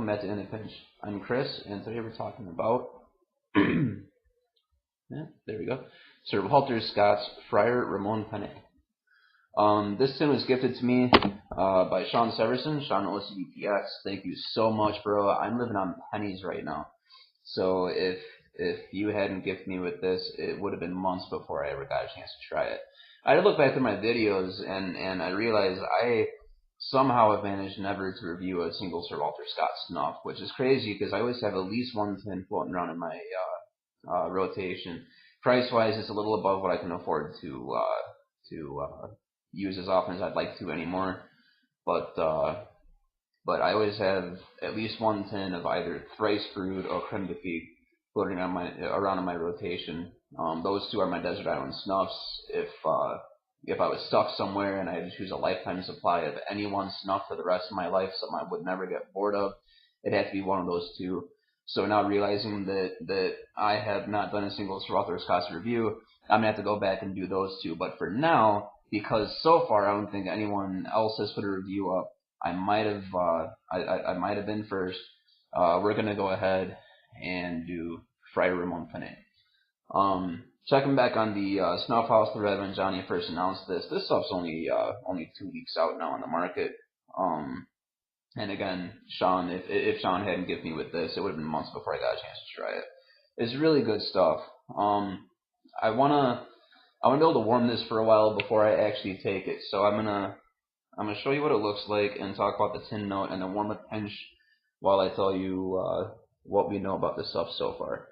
welcome back to In a Pinch. I'm Chris, and today we're talking about, there we go, Sir Walter Scott's Friar Ramone Pane. This tin was gifted to me by Sean Severson, Sean OCBTX. Thank you so much, bro. I'm living on pennies right now. So if you hadn't gifted me with this, it would have been months before I ever got a chance to try it. I had to look back through my videos, and I realized I somehow have managed never to review a single Sir Walter Scott snuff, which is crazy because I always have at least one tin floating around in my rotation. Price-wise, it's a little above what I can afford to use as often as I'd like to anymore, but I always have at least one tin of either thrice brewed or creme de figue floating around in my rotation. Those two are my desert island snuffs. If I was stuck somewhere and I had to choose a lifetime supply of any one snuff for the rest of my life, something I would never get bored of, it'd have to be one of those two. So now realizing that I have not done a single Sir Walter Scott's review, I'm gonna have to go back and do those two. But for now, because so far I don't think anyone else has put a review up, I might have been first. We're gonna go ahead and do Friar Ramone Pane. Checking back on the Snuff House thread when Johnny first announced this stuff's only 2 weeks out now on the market. And again, Sean, if Sean hadn't given me with this, it would have been months before I got a chance to try it. It's really good stuff. I wanna be able to warm this for a while before I actually take it. So I'm gonna show you what it looks like and talk about the tin note, and then warm a pinch while I tell you what we know about this stuff so far.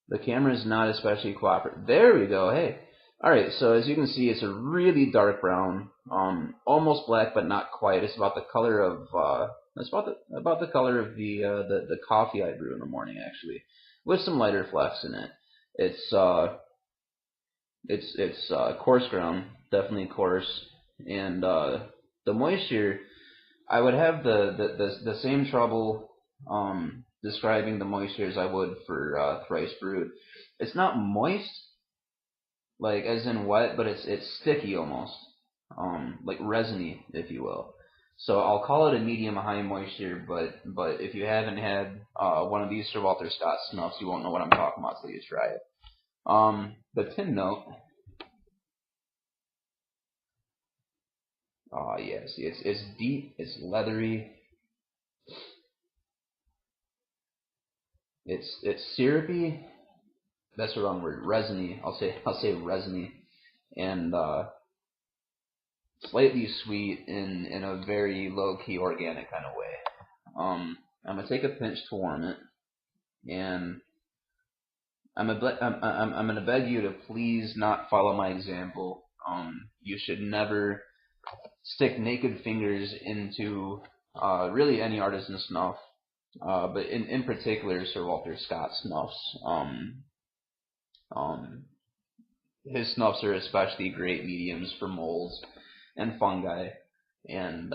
The camera is not especially cooperative. There we go. Hey. Alright, so as you can see, it's a really dark brown, almost black, but not quite. It's about the color of about the color of the coffee I brew in the morning, actually, with some lighter flecks in it. It's coarse ground, definitely coarse, and the moisture, I would have the same trouble describing the moisture as I would for thrice brewed. It's not moist, like as in wet, but it's sticky almost, like resiny, if you will. So I'll call it a medium high moisture, but if you haven't had one of these Sir Walter Scott snuffs, you won't know what I'm talking about till you try it. The tin note, yeah, see, it's deep, it's leathery, it's syrupy. That's the wrong word. Resiny. I'll say resiny, and slightly sweet in a very low key organic kind of way. I'm gonna take a pinch to warm it, and I'm gonna beg you to please not follow my example. You should never stick naked fingers into really any artisan snuff, but in particular Sir Walter Scott snuffs. His snuffs are especially great mediums for molds and fungi, and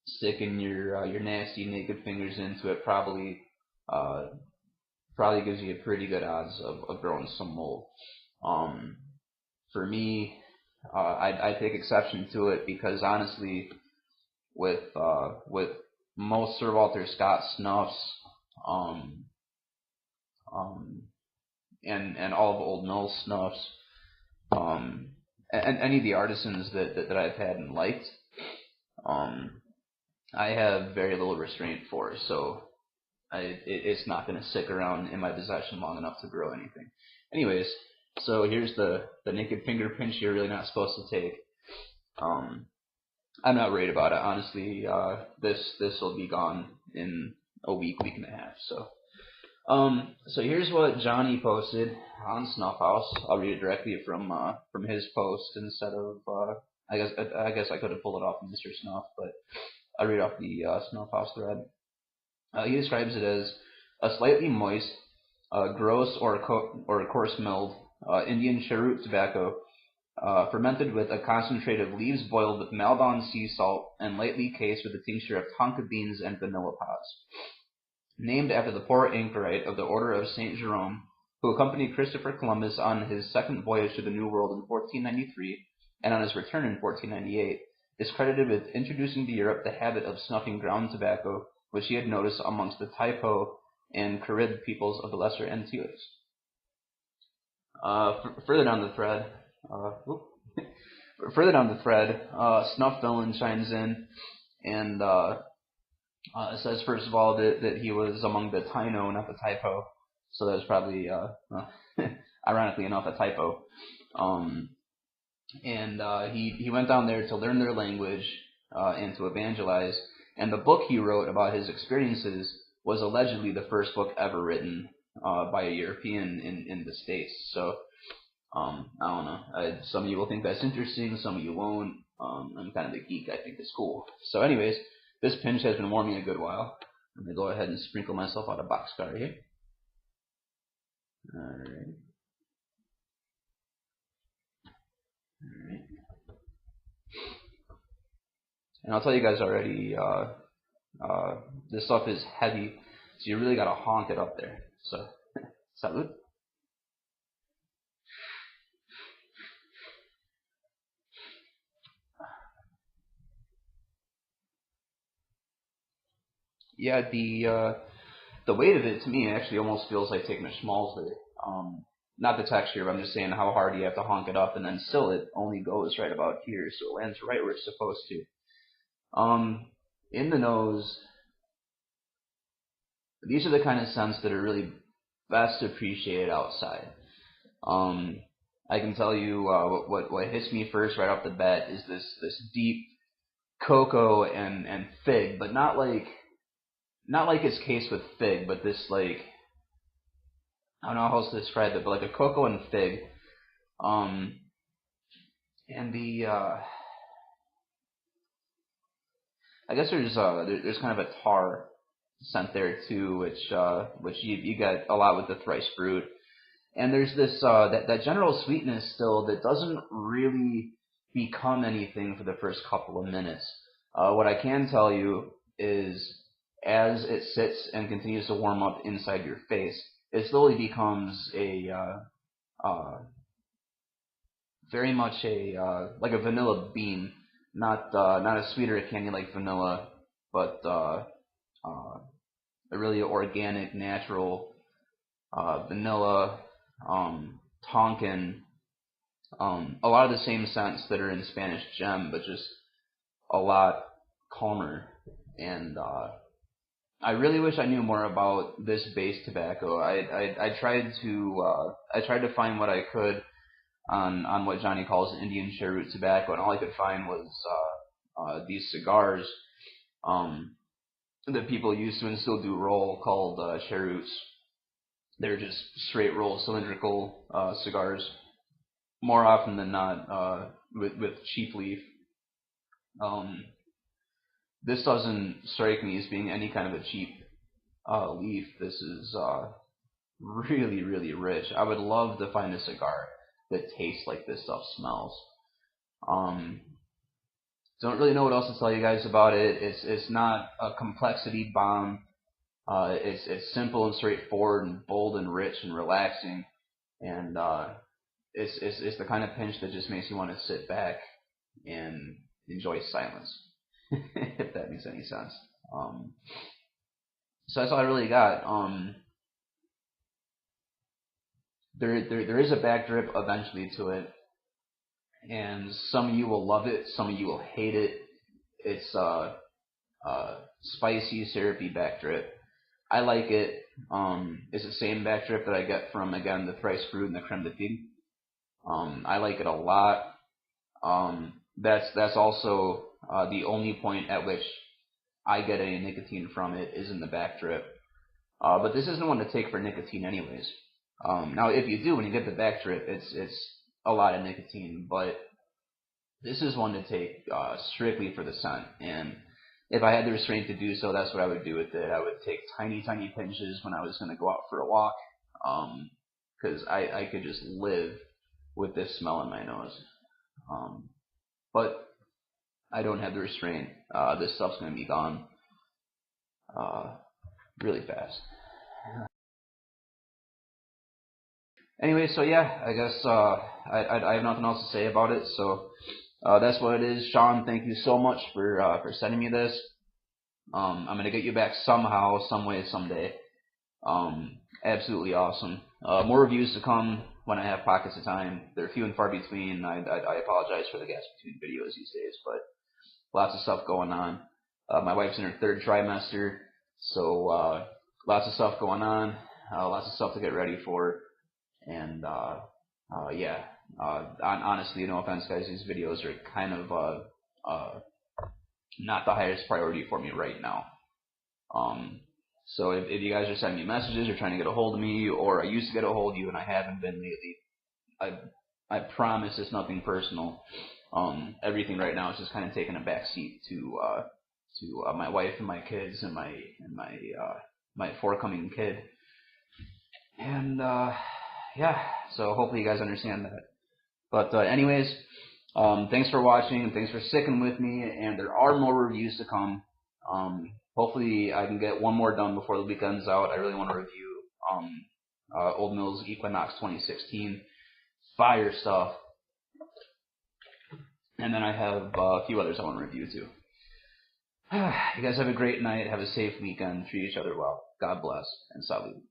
sticking your nasty naked fingers into it probably gives you pretty good odds of growing some mold. For me, I take exception to it because honestly, with most Sir Walter Scott snuffs, and all of Old Mill snuffs, and any of the artisans that I've had and liked, I have very little restraint for, so it's not going to stick around in my possession long enough to grow anything. Anyways, so here's the naked finger pinch you're really not supposed to take. I'm not worried about it, honestly. This will be gone in a week and a half, so. So here's what Johnny posted on Snuff House. I'll read it directly from his post instead of I guess I could have pulled it off from Mr. Snuff, but I'll read off the Snuff House thread. He describes it as a slightly moist, gross or coarse milled Indian cheroot tobacco, fermented with a concentrate of leaves boiled with Maldon sea salt and lightly cased with a tincture of tonka beans and vanilla pods. Named after the poor anchorite of the Order of St. Jerome, who accompanied Christopher Columbus on his second voyage to the New World in 1493, and on his return in 1498, is credited with introducing to Europe the habit of snuffing ground tobacco, which he had noticed amongst the Taipo and Carib peoples of the Lesser Antilles. Further down the thread, Snuff Villain chimes in and says, first of all, that he was among the Taino, not the Taipo. So that was probably, ironically enough, a typo. He went down there to learn their language and to evangelize. And the book he wrote about his experiences was allegedly the first book ever written by a European in the States. So I don't know. Some of you will think that's interesting. Some of you won't. I'm kind of a geek. I think it's cool. So anyways, this pinch has been warming a good while. I'm going to go ahead and sprinkle myself out a boxcar here. Alright. And I'll tell you guys already, this stuff is heavy, so you really gotta honk it up there. So, salud. Yeah, the weight of it to me actually almost feels like taking a schmaltz. Not the texture, but I'm just saying how hard you have to honk it up, and then still it only goes right about here, so it lands right where it's supposed to. In the nose, these are the kind of scents that are really best appreciated outside. I can tell you what hits me first right off the bat is this deep cocoa and fig, but not like it's cased with fig, but this like, I don't know how else to describe it, but like a cocoa and fig. And I guess there's kind of a tar scent there too, which you get a lot with the thrice brewed. And there's this that general sweetness still that doesn't really become anything for the first couple of minutes. What I can tell you is, as it sits and continues to warm up inside your face, it slowly becomes a very much like a vanilla bean, not a sweeter candy like vanilla, but a really organic, natural vanilla, Tonkin, a lot of the same scents that are in Spanish Gem, but just a lot calmer. And I really wish I knew more about this base tobacco. I tried to find what I could on what Johnny calls Indian cheroot tobacco, and all I could find was these cigars that people used to and still do roll, called cheroots. They're just straight roll cylindrical cigars, more often than not with cheap leaf. This doesn't strike me as being any kind of a cheap leaf. This is really, really rich. I would love to find a cigar that tastes like this stuff smells. Don't really know what else to tell you guys about it. It's not a complexity bomb. It's simple and straightforward and bold and rich and relaxing, and it's the kind of pinch that just makes you want to sit back and enjoy silence, if that makes any sense. So that's all I really got. There is a back drip eventually to it, and some of you will love it, some of you will hate it. It's spicy, syrupy back drip. I like it. It's the same back drip that I get from, again, the thrice brewed and the creme de figue. I like it a lot. That's also the only point at which I get any nicotine from it, is in the back drip. But this isn't one to take for nicotine anyways. Now, if you do, when you get the back drip, it's a lot of nicotine, but this is one to take strictly for the scent. And if I had the restraint to do so, that's what I would do with it. I would take tiny, tiny pinches when I was going to go out for a walk, because I could just live with this smell in my nose. But I don't have the restraint. This stuff's going to be gone really fast. Anyway, so yeah, I guess I have nothing else to say about it. So That's what it is. Sean, thank you so much for sending me this. I'm gonna get you back somehow, some way, someday. Absolutely awesome. More reviews to come when I have pockets of time. They're few and far between. I apologize for the gaps between videos these days, but lots of stuff going on. My wife's in her 3rd trimester, so lots of stuff going on. Lots of stuff to get ready for, and yeah. Honestly, no offense, guys, these videos are kind of not the highest priority for me right now. So if you guys are sending me messages or trying to get a hold of me, or I used to get a hold of you and I haven't been lately, I promise it's nothing personal. Everything right now is just kind of taking a back seat to my wife and my kids and my forthcoming kid. And yeah, so hopefully you guys understand that. But anyways, thanks for watching and thanks for sticking with me. And there are more reviews to come. Hopefully I can get one more done before the weekend's out. I really want to review Old Mills Equinox 2016. Fire stuff. And then I have a few others I want to review too. You guys have a great night. Have a safe weekend. Treat each other well. God bless and salud.